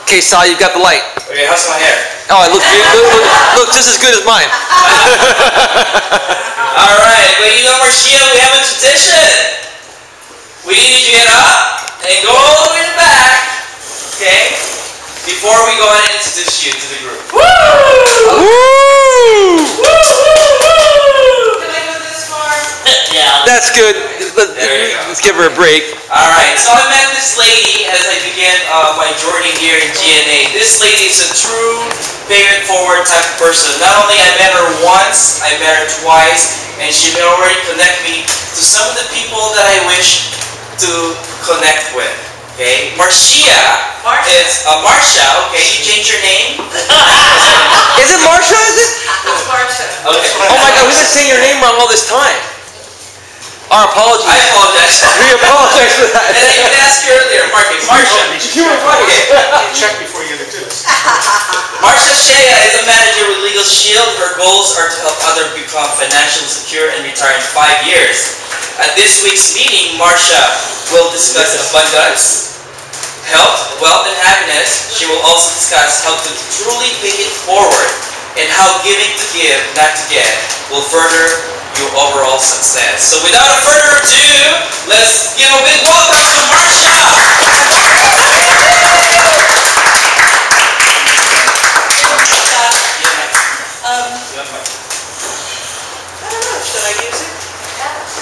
Okay, Sal, you've got the light. Okay, how's my hair? Oh, it looks just as good as mine. Alright, but you know, Marcia, we have a tradition. We need you to get up and go all the way to the back, okay? Before we go ahead and introduce you to the group. Woo! Woo! Woo! Can I go this far? Yeah. That's good. Let's give her a break. Alright, so I met this lady as I began my journey here in GNA. This lady is a true payment-forward type of person. Not only I met her once, I met her twice, and she already connect me to some of the people that I wish to connect with. Okay, Marcia is Marcia. Okay, you changed your name. Is it Marcia? Is it? It's Marcia. Okay. Oh my God, we've been saying your name wrong all this time. Our apologies. I apologize. We apologize for that. And I even asked you earlier, Marcia. You were right. Check before you introduce. Marcia Shea is a manager with LegalShield. Her goals are to help others become financially secure and retire in 5 years. At this week's meeting, Marcia will discuss abundance, health, wealth, and happiness. She will also discuss how to truly pay it forward and how giving to give, not to get, will further your overall success. So without further ado, let's give a big welcome to Marcia! Should I use it?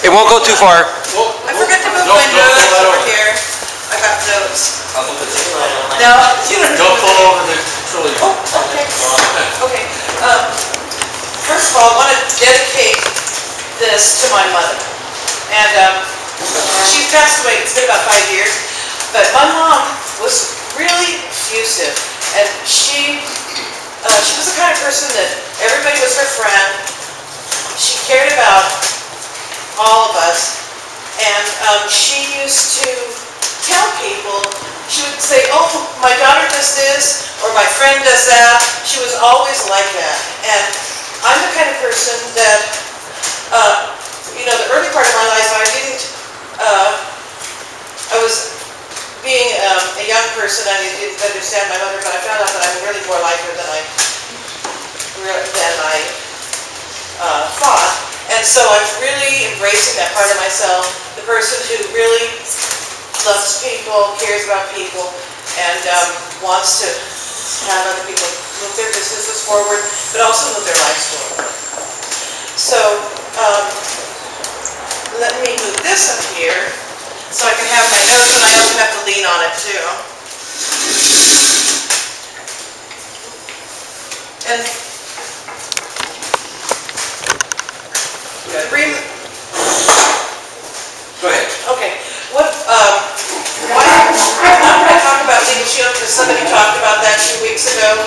It won't go too far. I forgot to move my nose over here. I got notes. I'll move it to you. No, you Don't fall over the trolley. Oh, okay. Okay. First of all, I want to dedicate this to my mother. And she passed away. It's been about 5 years. But my mom was really effusive, and she was the kind of person that everybody was her friend. She cared about all of us, and she used to tell people, she would say, oh, my daughter does this, or my friend does that. She was always like that. And I'm the kind of person that, you know, the early part of my life, I was being a young person, I didn't understand my mother, but I found out that I'm really more like her than I thought. And so I'm really embracing that part of myself, the person who really loves people, cares about people, and wants to have other people move their businesses forward, but also move their lives forward. So let me move this up here so I can have my notes, and I also have to lean on it too. And Go ahead. okay. Why I'm going to talk about LegalShield because somebody talked about that 2 weeks ago.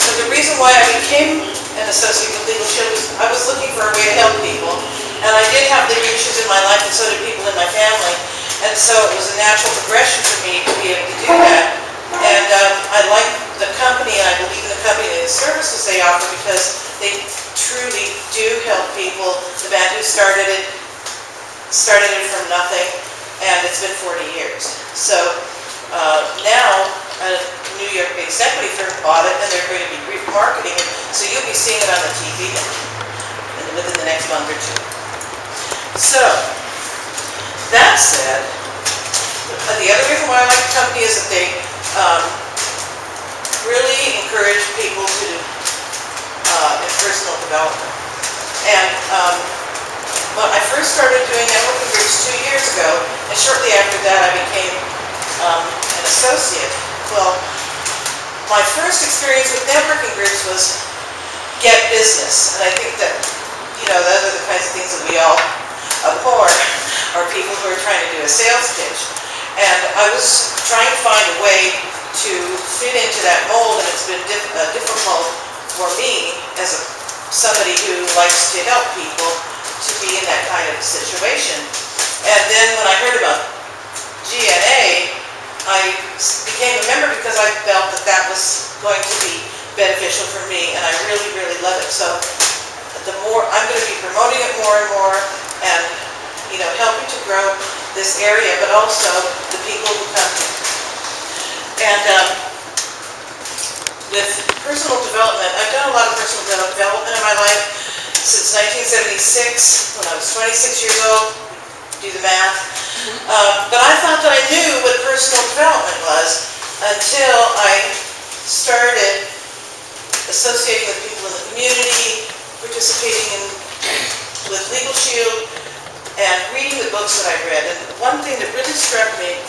But the reason why I became an associate with LegalShield was I was looking for a way to help people. And I did have legal issues in my life, and so did people in my family. And so it was a natural progression for me to be able to do that. And I like the company, and I believe in the company and the services they offer because they truly do help people. The man who started it from nothing, and it's been 40 years. So now a New York-based equity firm bought it, and they're going to be remarketing it. So you'll be seeing it on the TV within the next month or two. So that said, the other reason why I like the company is that they really encourage people to do in personal development. And when I first started doing networking groups 2 years ago, and shortly after that I became an associate. Well, my first experience with networking groups was get business. And I think that, you know, those are the kinds of things that we all abhor, are people who are trying to do a sales pitch. And I was trying to find a way to fit into that mold, and it's been difficult for me as somebody who likes to help people to be in that kind of situation. And then when I heard about GNA, I became a member because I felt that that was going to be beneficial for me, and I really, really love it. So the more, I'm going to be promoting it more and more, and, you know, helping to grow this area, but also the people who come here. And development in my life since 1976, when I was 26 years old. Do the math. But I thought that I knew what personal development was until I started associating with people in the community, participating with LegalShield, and reading the books that I read. And one thing that really struck me,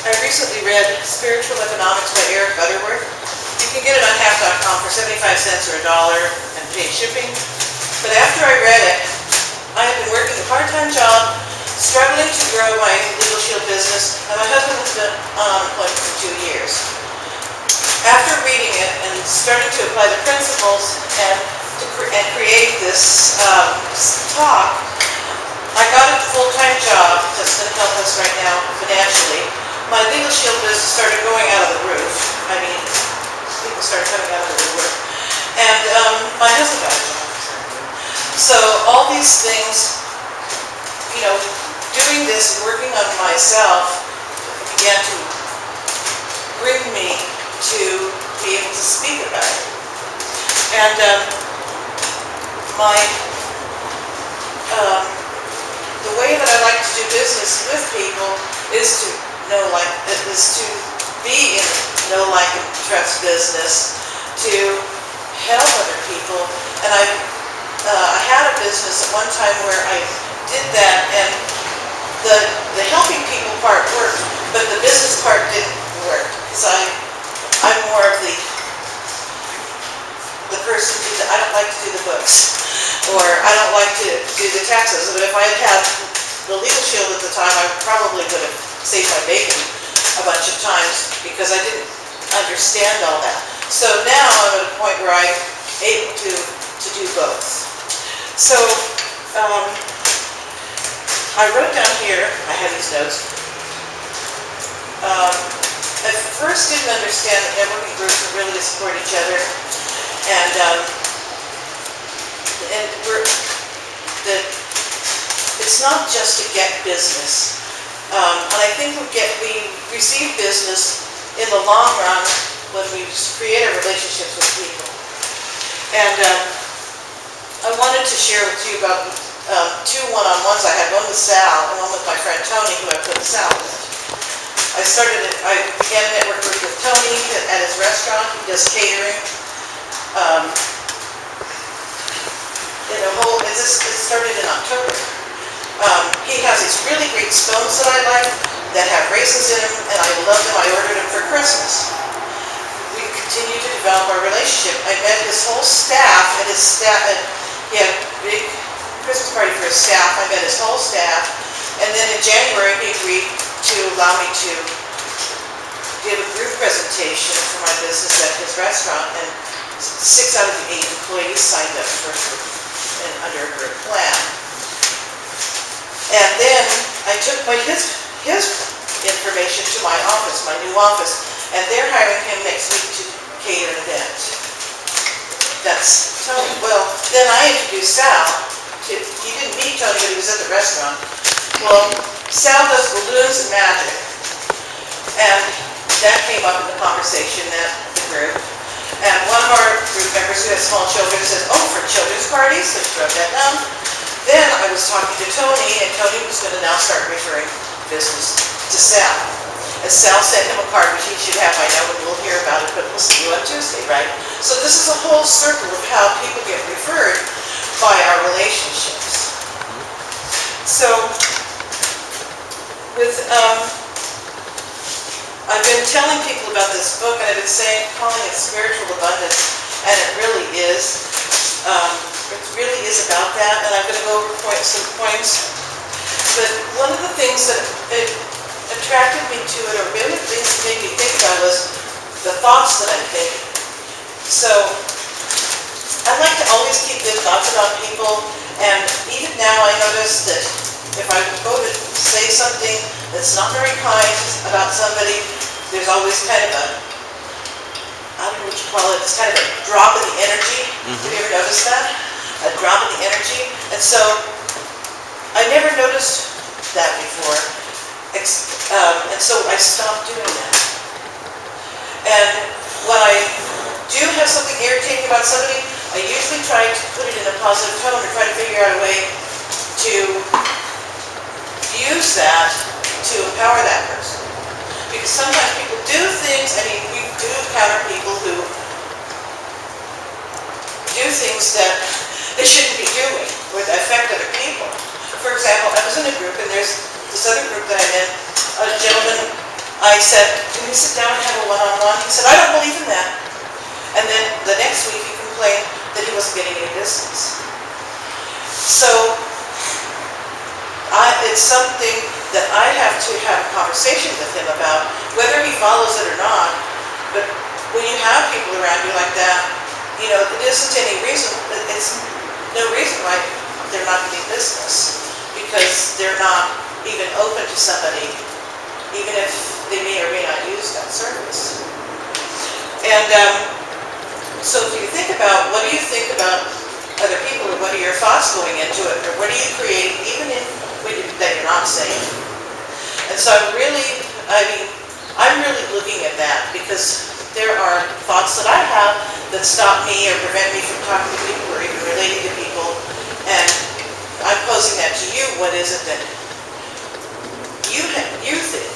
I recently read Spiritual Economics by Eric Butterworth. You can get it on half.com for 75 cents or $1 and pay shipping. But after I read it, I had been working a part-time job, struggling to grow my LegalShield business, and my husband has been on unemployment for 2 years. After reading it and starting to apply the principles and create this talk, I got a full-time job that's going to help us right now financially. My LegalShield business started going out of the roof. I mean, people started coming out of the woodwork. And my husband got a job. So all these things, you know, doing this, working on myself, began to bring me to be able to speak about it. And the way that I like to do business with people is to be in know, like, and trust business, to help other people. And I had a business at one time where I did that, and the helping people part worked, but the business part didn't work, because I'm more of the person who, I don't like to do the books, or I don't like to do the taxes. But if I had had the LegalShield at the time, I probably would have saved my bacon a bunch of times, because I didn't understand all that. So now I'm at a point where I'm able to do both. So I wrote down here, I have these notes. I first didn't understand that networking groups are really to support each other, and that it's not just to get business. And I think we receive business in the long run when we create our relationships with people. And I wanted to share with you about two one-on-ones I had, one with Sal and one with my friend Tony, who I put Sal with. I began a network group with Tony at his restaurant. He does catering. It started in October. He has these really great scones that I like that have raisins in them, and I love them. I ordered them for Christmas. We continue to develop our relationship. I met his whole staff, and he had a big Christmas party for his staff. I met his whole staff, and then in January he agreed to allow me to give a group presentation for my business at his restaurant, and 6 out of the 8 employees signed up under a group plan. And then I took his information to my office, my new office, and they're hiring him next week to cater an event. That's Tony. Well, then I introduced Sal. He didn't meet Tony, but he was at the restaurant. Well, Sal does balloons and magic, and that came up in the conversation at the group. And one of our group members who has small children says, "Oh, for children's parties," so she wrote that down. Then I was talking to Tony, and Tony was going to now start referring business to Sal. And Sal sent him a card, which he should have by now, and we'll hear about it, but we'll see you on Tuesday, right? So this is a whole circle of how people get referred by our relationships. So I've been telling people about this book, and I've been calling it Spiritual Abundance, and it really is. It really is about that, and I'm going to go over some points. But one of the things that attracted me to it, or really the things that made me think about it, was the thoughts that I'm thinking. So I like to always keep good thoughts about people, and even now I notice that if I go to say something that's not very kind about somebody, there's always kind of I don't know what you call it, it's kind of a drop in the energy. Have you ever noticed that? A drop in the energy. And so I never noticed that before. And so I stopped doing that. And when I do have something irritating about somebody, I usually try to put it in a positive tone or try to figure out a way to use that to empower that person. Because sometimes people do things, I mean, we do encounter people who do things that they shouldn't be doing or that affect other people. For example, I was in a group and there's this other group that I'm in, a gentleman, I said, can we sit down and have a one-on-one? He said, I don't believe in that. And then the next week he complained that he wasn't getting any business. So, it's something that I have to have a conversation with him about, whether he follows it or not. But when you have people around you like that, you know, it isn't any reason, it's no reason why they're not getting business, because they're not even open to somebody, even if they may or may not use that service. And so if you think about, what do you think about other people, or what are your thoughts going into it, or what are you creating, even if that you're not saying? And so I'm really looking at that, because there are thoughts that I have that stop me or prevent me from talking to people or even relating to people, and I'm posing that to you. What is it that you think?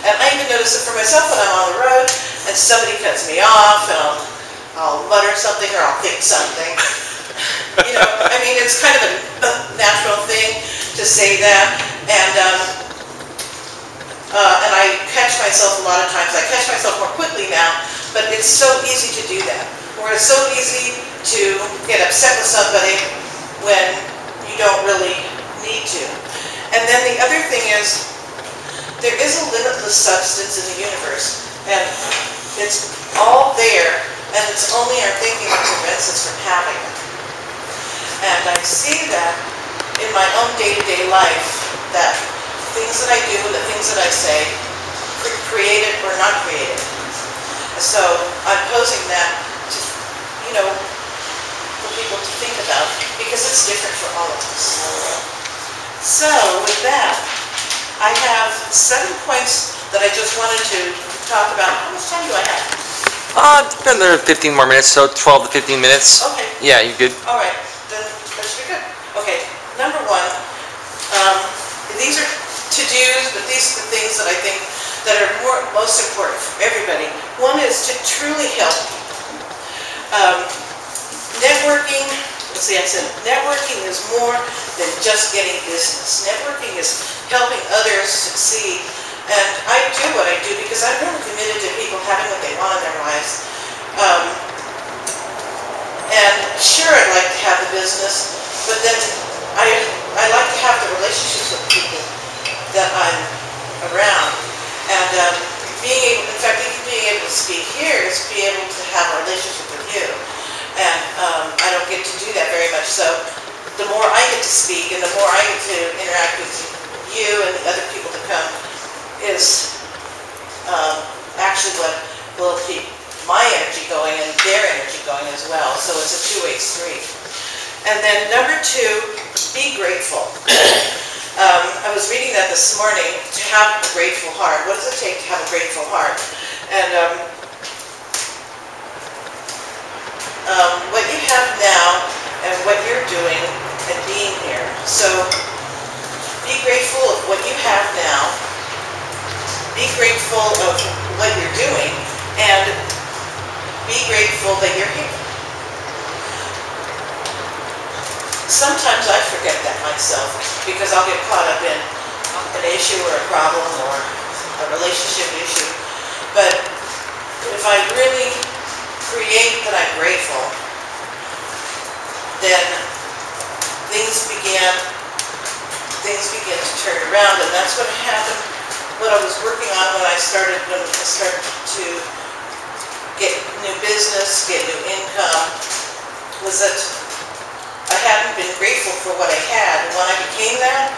And I even notice it for myself when I'm on the road and somebody cuts me off, and I'll mutter something or I'll think something. You know, I mean, it's kind of a natural thing to say that, and I catch myself a lot of times. I catch myself more quickly now, but it's so easy to do that. Or it's so easy to get upset with somebody when you don't really need to. And then the other thing is, there is a limitless substance in the universe, and it's all there, and it's only our thinking that prevents us from having it. And I see that in my own day-to-day life, that things that I do and the things that I say, created or not created. So I'm posing that to, you know, for people to think about, because it's different for all of us. So with that, I have 7 points that I just wanted to talk about. How much time do I have? Another 15 more minutes, so 12 to 15 minutes. Okay. Yeah, you good? All right, then that should be good. Okay, number 1, these are to-dos, but these are the things that I think that are most important for everybody. One is to truly help people. Networking, let's see, I said networking is more than just getting business. Networking is helping others succeed. And I do what I do because I'm really committed to people having what they want in their lives. And sure, I'd like to have the business, but then I like to have the relationships with people that I'm around. And being able, in fact, even being able to speak here is being able to have a relationship with you. And I don't get to do that very much. So the more I get to speak and the more I get to interact with you and the other people to come is actually what will keep my energy going and their energy going as well. So it's a two-way street. And then number 2, be grateful. I was reading that this morning, to have a grateful heart. What does it take to have a grateful heart? And what you have now and what you're doing and being here. So be grateful of what you have now. Be grateful of what you're doing, and be grateful that you're here. Sometimes I forget that myself because I'll get caught up in an issue or a problem or a relationship issue. But if I really create that I'm grateful, then things begin to turn around, and that's what happened. What I was working on when I started to get new business, get new income, was that I hadn't been grateful for what I had. And when I became that,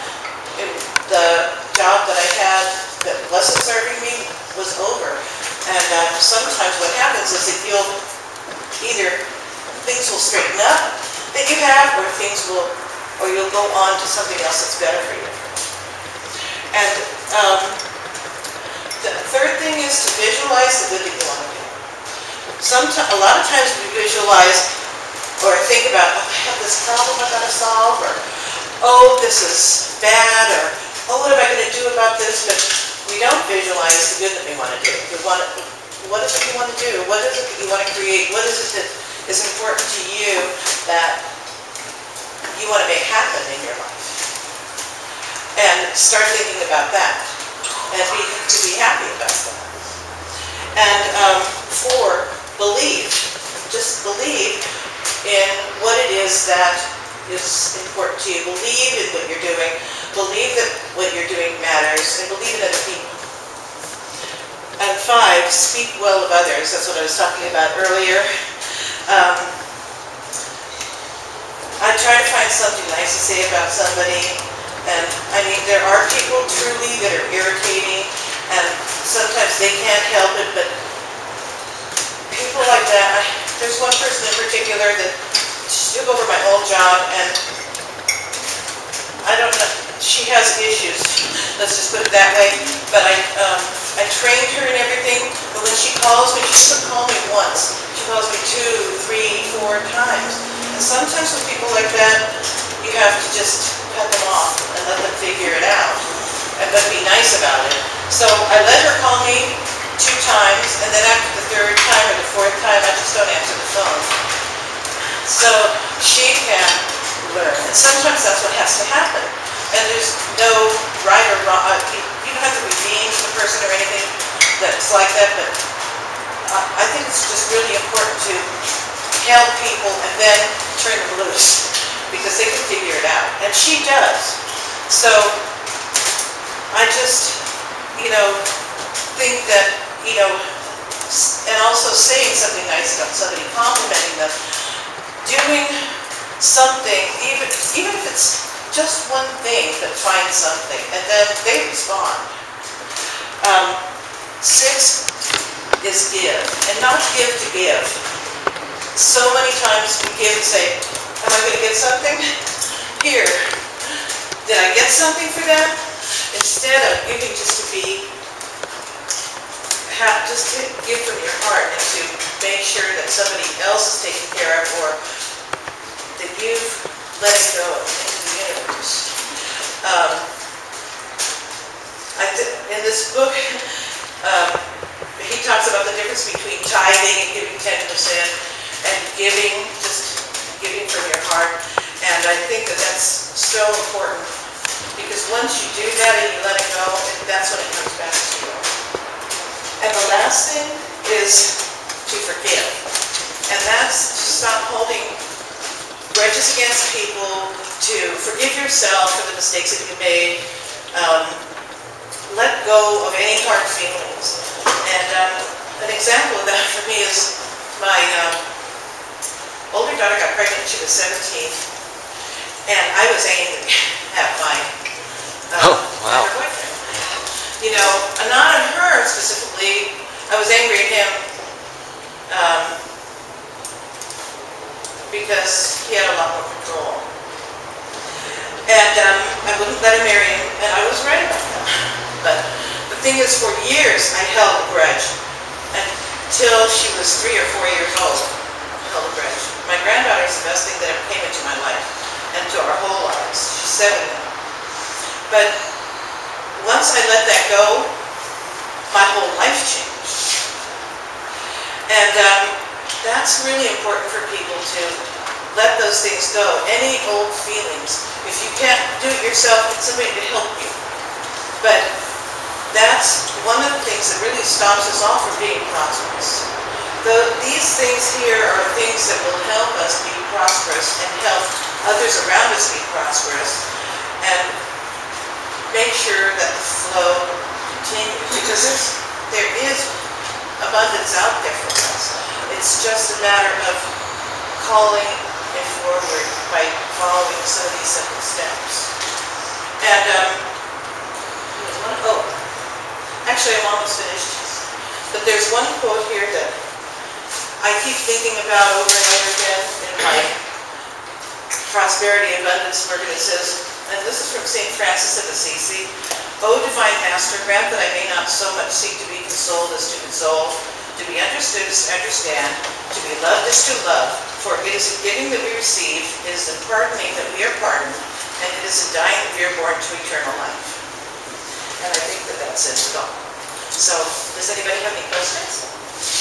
the job that I had that wasn't serving me was over. And sometimes what happens is that either things will straighten up that you have, or you'll go on to something else that's better for you. And the third thing is to visualize the good that you want to do. A lot of times we visualize or think about, oh, I have this problem I gotta solve, or, oh, this is bad, or, oh, what am I gonna do about this? But we don't visualize the good that we want to do. What is it you want to do? What is it that you want to create? What is it that is important to you that you want to make happen in your life? And start thinking about that, and be happy about that. And 4, believe. Just believe in what it is that is important to you. Believe in what you're doing. Believe that what you're doing matters, and believe in other people. And 5, speak well of others. That's what I was talking about earlier. I try to find something nice to say about somebody, and I mean, there are people truly that are irritating, and sometimes they can't help it, but people like that, there's one person in particular that took over my old job, and I don't know, she has issues, let's just put it that way, but I trained her in everything, but when she calls me, she doesn't call me once, she calls me 2, 3, 4 times, and sometimes with people like that, you have to just cut them off and let them figure it out, but be nice about it. So I let her call me 2 times, and then after the 3rd time or the 4th time, I just don't answer the phone. So she can learn, and sometimes that's what has to happen. And there's no right or wrong. You don't have to be mean to the person or anything that's like that, but I think it's just really important to help people and then turn them loose, because they can figure it out. And she does. So I just, think that, and also saying something nice about somebody, complimenting them, doing something, even if it's just one thing, but find something, and then they respond. 6 is give, and not give to give. So many times we give and say, am I going to get something? Here, did I get something for that? Instead of giving just to give from your heart, and to make sure that somebody else is taken care of, or that you've let it go into the universe. In this book, he talks about the difference between tithing and giving 10%, and giving from your heart. And I think that that's so important, because once you do that and you let it go, that's when it comes back to you. And the last thing is to forgive. And that's to stop holding grudges against people, to forgive yourself for the mistakes that you made, let go of any hard feelings. And an example of that for me is my older daughter got pregnant when she was 17, and I was angry at my at her boyfriend. Not at her specifically, I was angry at him because he had a lot more control. And I wouldn't let him marry him, and I was right about that. But the thing is, for years I held a grudge, until she was 3 or 4 years old. I held a grudge. My granddaughter is the best thing that ever came into my life, and to our whole lives. She's 7 now. But once I let that go, my whole life changed. And that's really important for people to let those things go. Any old feelings. If you can't do it yourself, get somebody to help you. But that's one of the things that really stops us all from being prosperous. These things here are things that will help us be prosperous and help others around us be prosperous, and make sure that the flow continues, because there is abundance out there for us. It's just a matter of calling it forward by following some of these simple steps. And actually I'm almost finished, but there's one quote here that I keep thinking about over and over again in my prosperity abundance work, and it says, and this is from St. Francis of Assisi, "O Divine Master, grant that I may not so much seek to be consoled as to console, To be understood is to understand, to be loved is to love, for it is in giving that we receive, it is in pardoning that we are pardoned, and it is in dying that we are born to eternal life. And I think that that says it all. So, does anybody have any questions?